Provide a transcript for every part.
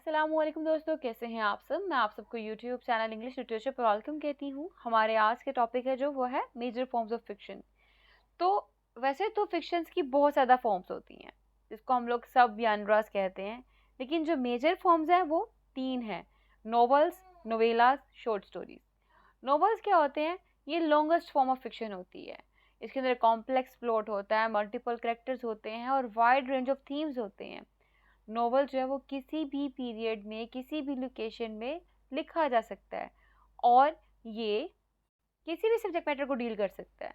अस्सलामुअलैकुम दोस्तों, कैसे हैं आप सब। मैं आप सबको यूट्यूब चैनल इंग्लिश लिटरेचर पर वेलकम कहती हूँ। हमारे आज के टॉपिक है वो है मेजर फॉर्म्स ऑफ फिक्शन। तो वैसे तो फिक्शंस की बहुत ज़्यादा फॉर्म्स होती हैं जिसको हम लोग सब जानरास कहते हैं, लेकिन जो मेजर फॉर्म्स हैं वो तीन हैं: नॉवेल्स, नोवेलास, शॉर्ट स्टोरीज। नॉवेल्स क्या होते हैं? ये लॉन्गेस्ट फॉर्म ऑफ फिक्शन होती है। इसके अंदर कॉम्प्लेक्स प्लॉट होता है, मल्टीपल कैरेक्टर्स होते हैं और वाइड रेंज ऑफ थीम्स होते हैं। नोवेल जो है वो किसी भी पीरियड में किसी भी लोकेशन में लिखा जा सकता है और ये किसी भी सब्जेक्ट मैटर को डील कर सकता है।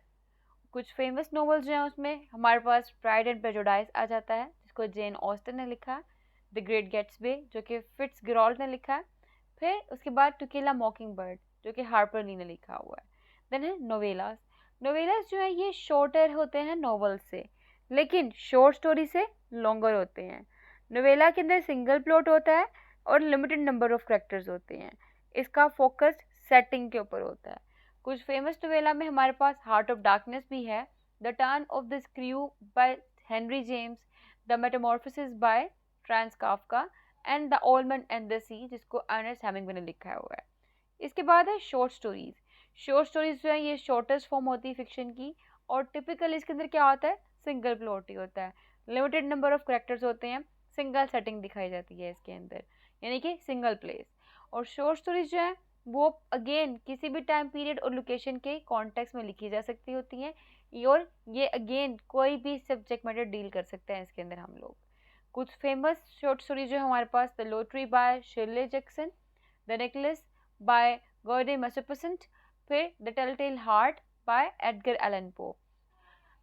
कुछ फेमस नोवेल्स जो हैं उसमें हमारे पास प्राइड एंड प्रेजुडाइस आ जाता है, जिसको जेन ऑस्टन ने लिखा है। द ग्रेट गेट्सबे जो कि फिट्स गिरॉल्ड ने लिखा है। फिर उसके बाद टू किल अ मॉकिंग बर्ड जो कि हार्पर ली ने लिखा हुआ है। देन है नोवेलास। नोवेलास जो है ये शॉर्टर होते हैं नॉवेल से, लेकिन शॉर्ट स्टोरी से लॉन्गर होते हैं। नोवेला के अंदर सिंगल प्लॉट होता है और लिमिटेड नंबर ऑफ कैरेक्टर्स होते हैं। इसका फोकस सेटिंग के ऊपर होता है। कुछ फेमस नोवेला में हमारे पास हार्ट ऑफ डार्कनेस भी है, the turn of the screw by Henry James, the metamorphosis by Franz Kafka and the old and the sea जिसको अर्नेस्ट हेमिंग्वे ने लिखा हुआ है। इसके बाद है शॉर्ट स्टोरीज। शॉर्ट स्टोरीज जो है ये शॉर्टेस्ट फॉर्म होती है फिक्शन की और टिपिकल इसके अंदर क्या होता है? सिंगल प्लॉट ही होता है, लिमिटेड नंबर ऑफ कैरेक्टर्स होते हैं, सिंगल सेटिंग दिखाई जाती है इसके अंदर, यानी कि सिंगल प्लेस। और शॉर्ट स्टोरीज जो है वो अगेन किसी भी टाइम पीरियड और लोकेशन के कॉन्टेक्स्ट में लिखी जा सकती होती हैं और ये अगेन कोई भी सब्जेक्ट मैटर डील कर सकते हैं इसके अंदर हम लोग। कुछ फेमस शॉर्ट स्टोरी जो है हमारे पास: the lottery by Shirley Jackson, the necklace by Guy de Maupassant, फिर the telltale heart by Edgar Allan Poe.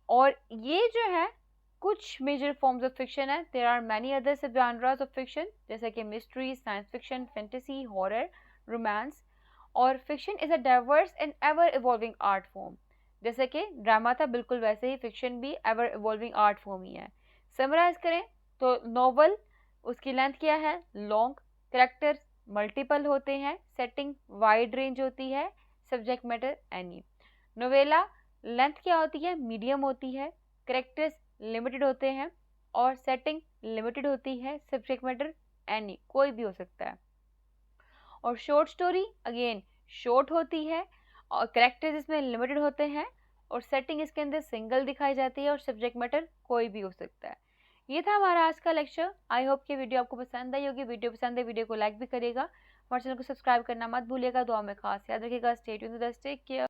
और ये जो है कुछ मेजर फॉर्म्स ऑफ फिक्शन है। There are many other sub genres of fiction जैसे कि mystery, science fiction, fantasy, horror, romance. और fiction is a diverse and ever evolving art form. जैसे कि ड्रामा था, बिल्कुल वैसे ही फिक्शन भी एवर इवॉल्विंग आर्ट फॉर्म ही है। समराइज करें तो नॉवल, उसकी लेंथ क्या है? लॉन्ग। कैरेक्टर्स मल्टीपल होते हैं, सेटिंग वाइड रेंज होती है, subject matter any. Novella length क्या होती है? मीडियम होती है, कैरेक्टर्स लिमिटेड होते हैं और सेटिंग लिमिटेड होती है, सब्जेक्ट मैटर एनी, कोई भी हो सकता है। और शॉर्ट स्टोरी अगेन शॉर्ट होती है और कैरेक्टर्स इसमें लिमिटेड होते हैं और सेटिंग इसके अंदर सिंगल दिखाई जाती है और सब्जेक्ट मैटर कोई भी हो सकता है। ये था हमारा आज का लेक्चर। आई होप कि वीडियो आपको पसंद आई होगी। वीडियो पसंद है वीडियो को लाइक भी करेगा, हमारे चैनल को सब्सक्राइब करना मत भूलिएगा। दुआ में खास याद रखिएगा। Stay tuned, take care.